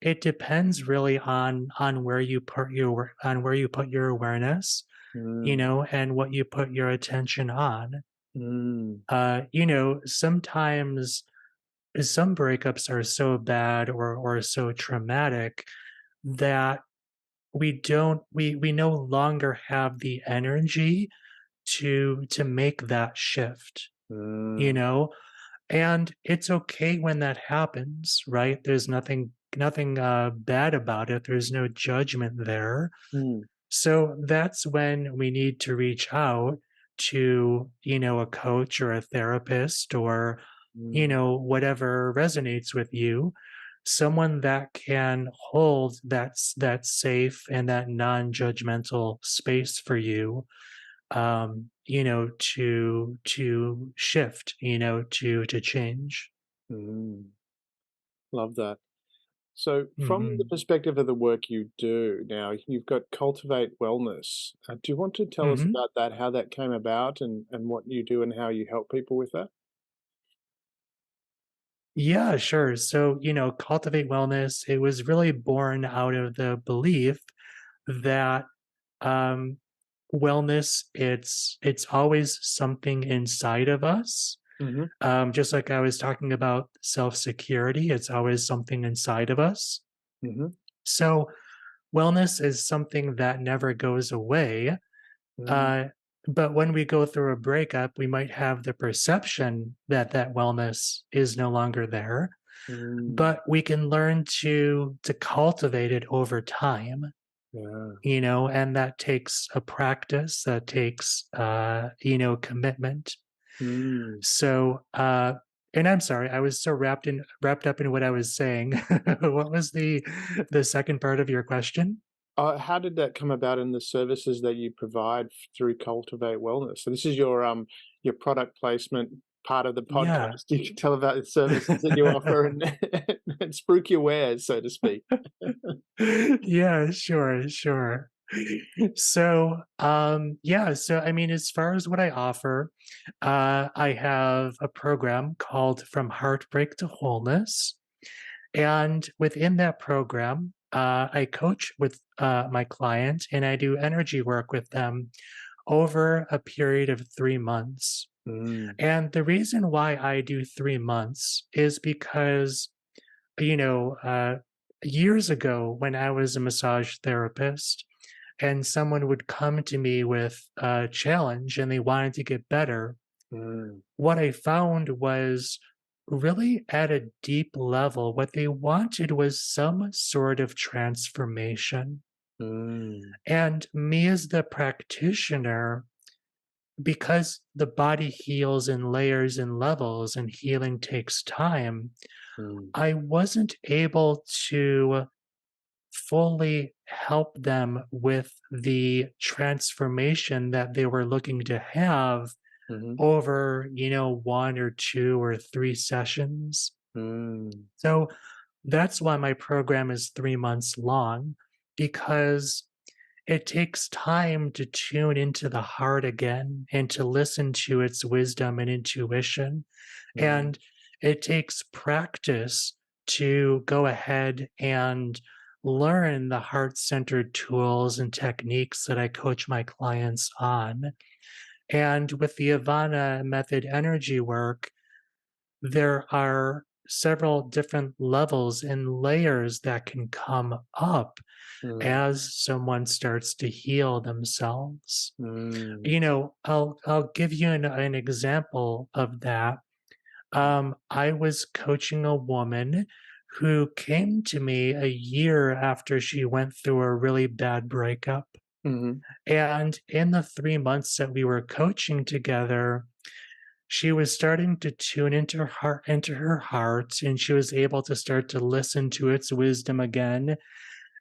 It depends really on where you put on where you put your awareness, you Mm, know, and what you put your attention on. mm, You know, sometimes some breakups are so bad or so traumatic that we no longer have the energy to make that shift, you mm, know? And it's okay when that happens, right? There's nothing bad about it. There's no judgment there. mm, So that's when we need to reach out to, you know, a coach or a therapist or, you mm, know, whatever resonates with you, someone that can hold that safe and that non-judgmental space for you, you know, to shift, you know, to change. mm. Love that. So, from the Mhm. perspective of the work you do now, you've got Cultivate Wellness. Do you want to tell us Mhm. about that, how that came about, and what you do and how you help people with that? Yeah, sure. So, Cultivate Wellness, it was really born out of the belief that um, wellness, it's always something inside of us. Mhm, Just like I was talking about self-security, it's always something inside of us. mhm, So, wellness is something that never goes away. mm, Uh, but when we go through a breakup, we might have the perception that that wellness is no longer there, mm, but we can learn to cultivate it over time, yeah, and that takes a practice, that takes commitment. mm. So and I'm sorry, I was so wrapped up in what I was saying. What was the second part of your question? How did that come about in the services that you provide through Cultivate Wellness? So this is your product placement part of the Yeah. podcast. You can tell about the services that you offer and and spruik your wares, so to speak. Yeah, sure, sure. So I mean, as far as what I offer, I have a program called From Heartbreak to Wholeness. And within that program, I coach with my client and I do energy work with them over a period of 3 months. Mm, And the reason why I do 3 months is because, you know, uh, years ago when I was a massage therapist and someone would come to me with a challenge and they wanted to get better, mm, what I found was really at a deep level, what they wanted was some sort of transformation. mm, And me as the practitioner, because the body heals in layers and levels and healing takes time, mm, I wasn't able to fully help them with the transformation that they were looking to have mhm, over, 1 or 2 or 3 sessions. mm, So that's why my program is 3 months long, because it takes time to tune into the heart again and to listen to its wisdom and intuition. mm, And it takes practice to go ahead and learn the heart centered tools and techniques that I coach my clients on. And with the Avana method energy work, there are several different levels and layers that can come up mm, as someone starts to heal themselves. mm, I'll give you an example of that. I was coaching a woman who came to me a year after she went through a really bad breakup. mhm, And in the 3 months that we were coaching together, she was starting to tune into her heart, and she was able to start to listen to its wisdom again.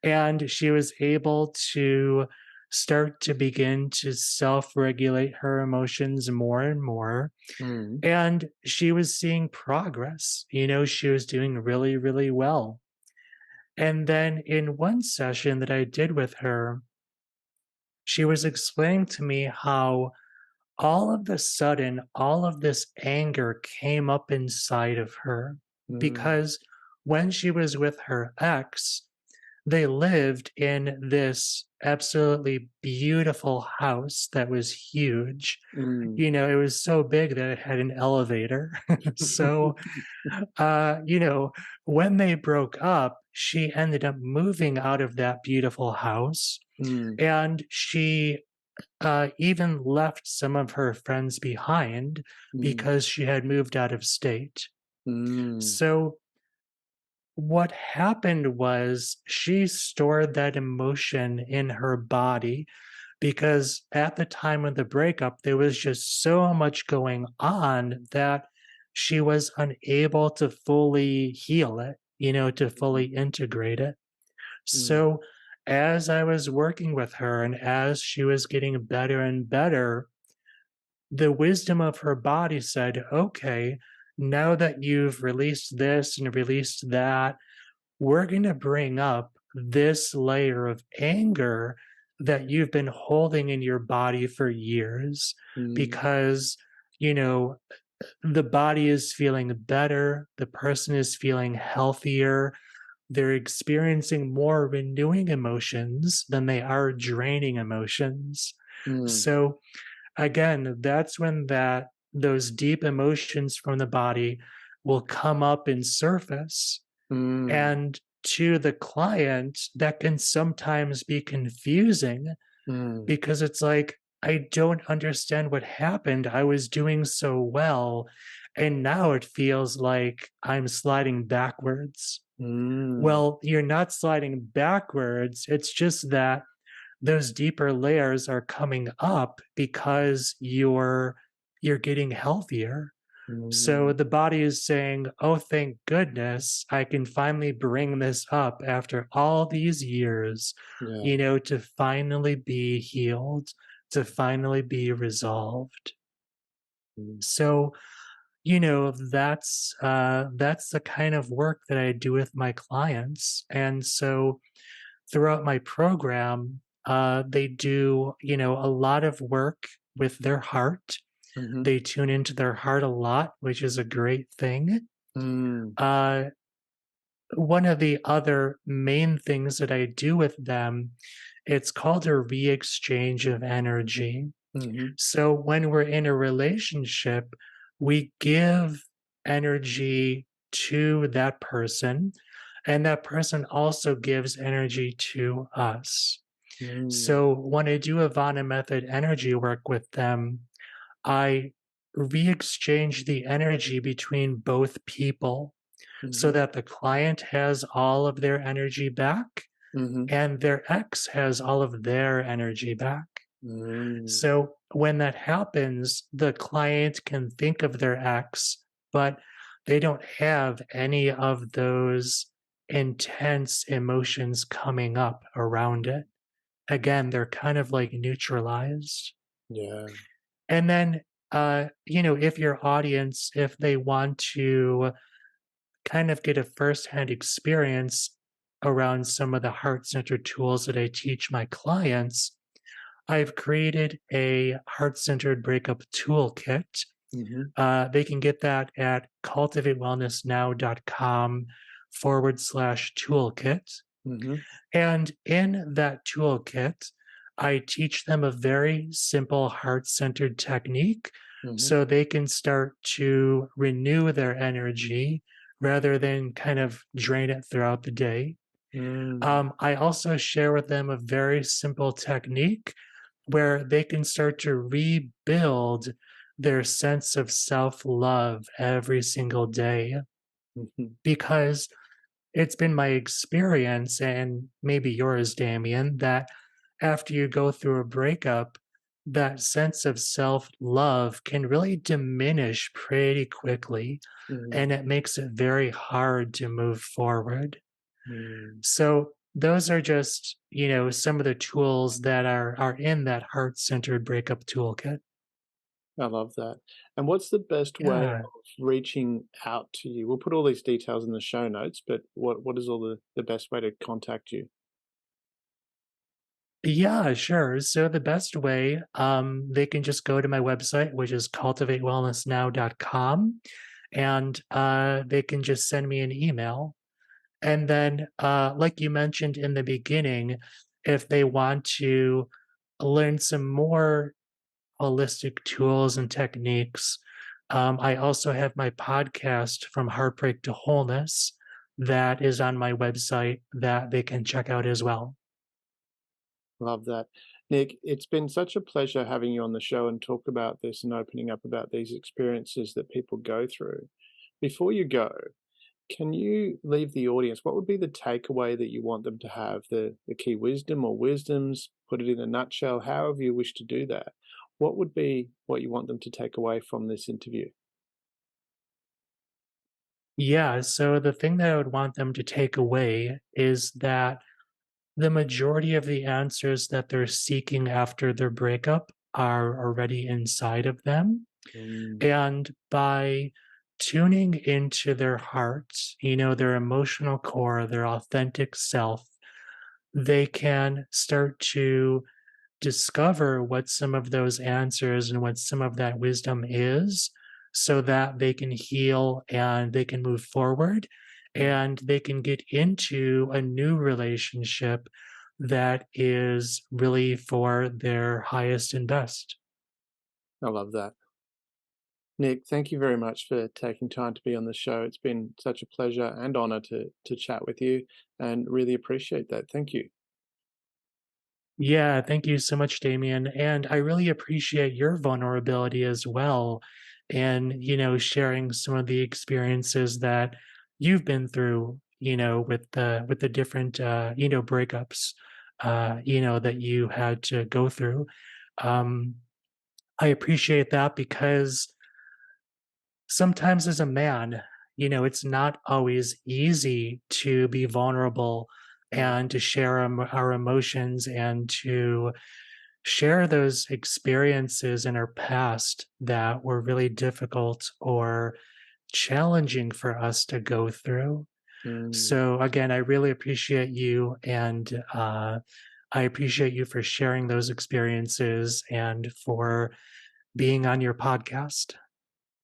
And she was able to start to begin to self-regulate her emotions more and more. mm, And she was seeing progress. She was doing really, really well. And then in one session that I did with her, she was explaining to me how all of the sudden, all of this anger came up inside of her mm, because when she was with her ex, they lived in this absolutely beautiful house that was huge. mm. It was so big that it had an elevator. So, uh, you know, when they broke up, she ended up moving out of that beautiful house Mm, and she even left some of her friends behind mm, because she had moved out of state. mm, So, what happened was she stored that emotion in her body because at the time of the breakup, there was just so much going on that she was unable to fully heal it, to fully integrate it. mm, So, as I was working with her and as she was getting better and better, the wisdom of her body said, okay, now that you've released this and released that, we're going to bring up this layer of anger that you've been holding in your body for years Mm, because, you know, the body is feeling better, the person is feeling healthier, they're experiencing more renewing emotions than they are draining emotions. mm, So again, that's when that those deep emotions from the body will come up and surface. mm, And to the client, that can sometimes be confusing mm, because it's like, I don't understand what happened. I was doing so well. And now it feels like I'm sliding backwards. mm. Well, you're not sliding backwards. It's just that those deeper layers are coming up because you're getting healthier. So Mm, the body is saying, "Oh, thank goodness, I can finally bring this up after all these years, yeah. to finally be healed, to finally be resolved." Mm, So, that's the kind of work that I do with my clients. And so throughout my program, they do, a lot of work with their heart. mhm, They tune into their heart a lot, which is a great thing. mm, Uh, One of the other main things that I do with them, it's called a re-exchange of energy. mhm, So when we're in a relationship, we give energy to that person, and that person also gives energy to us. mm, So when I do Avana method energy work with them, I re-exchange the energy between both people so mhm, that the client has all of their energy back mhm, and their ex has all of their energy back. mm, So when that happens, the client can think of their ex, but they don't have any of those intense emotions coming up around it. Again, they're kind of like neutralized. yeah. And then, if your audience, if they want to kind of get a firsthand experience around some of the heart centered tools that I teach my clients, I've created a heart centered breakup toolkit. Mhm, They can get that at cultivatewellnessnow.com/toolkit. mhm, And in that toolkit, I teach them a very simple heart centered technique mhm, so they can start to renew their energy rather than kind of drain it throughout the day. mm, I also share with them a very simple technique where they can start to rebuild their sense of self love every single day mhm, because it's been my experience, and maybe yours, Damien, that after you go through a breakup, that sense of self love can really diminish pretty quickly, mm, and it makes it very hard to move forward. mm. So, those are just, some of the tools that are in that heart centered breakup toolkit. I love that. And what's the best way Yeah. of reaching out to you? We'll put all these details in the show notes, but what is all the best way to contact you? Yeah, sure. So the best way, they can just go to my website, which is cultivatewellnessnow.com, and they can just send me an email. And then, like you mentioned in the beginning, if they want to learn some more holistic tools and techniques, I also have my podcast from Heartbreak to Wholeness that is on my website that they can check out as well. Love that. Nick, it's been such a pleasure having you on the show and talk about this and opening up about these experiences that people go through. Before you go, can you leave the audience? What would be the takeaway that you want them to have? The key wisdom or wisdoms? Put it in a nutshell, however you wish to do that. What would be what you want them to take away from this interview? Yeah, so the thing that I would want them to take away is that the majority of the answers that they're seeking after their breakup are already inside of them. Mm, And by tuning into their hearts, their emotional core, their authentic self, they can start to discover what some of those answers and what some of that wisdom is so that they can heal and they can move forward and they can get into a new relationship that is really for their highest and best. I love that. Nick, thank you very much for taking time to be on the show. It's been such a pleasure and honor to chat with you and really appreciate that. Thank you. Yeah, thank you so much, Damien. And I really appreciate your vulnerability as well. And, sharing some of the experiences that you've been through, with the different breakups, that you had to go through. Um, I appreciate that because sometimes as a man, it's not always easy to be vulnerable Mm, and to share our emotions and to share those experiences in our past that were really difficult or challenging for us to go through. mm. So, again, I really appreciate you and I appreciate you for sharing those experiences and for being on your podcast.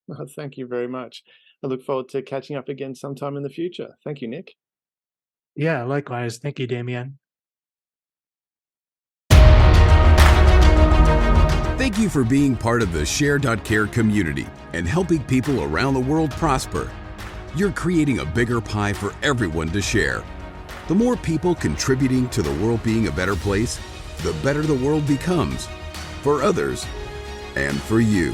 Well, thank you very much. I look forward to catching up again sometime in the future. Thank you, Nick. Yeah, likewise. Thank you, Damien. Thank you for being part of the Share.care community and helping people around the world prosper. You're creating a bigger pie for everyone to share. The more people contributing to the world being a better place, the better the world becomes for others and for you.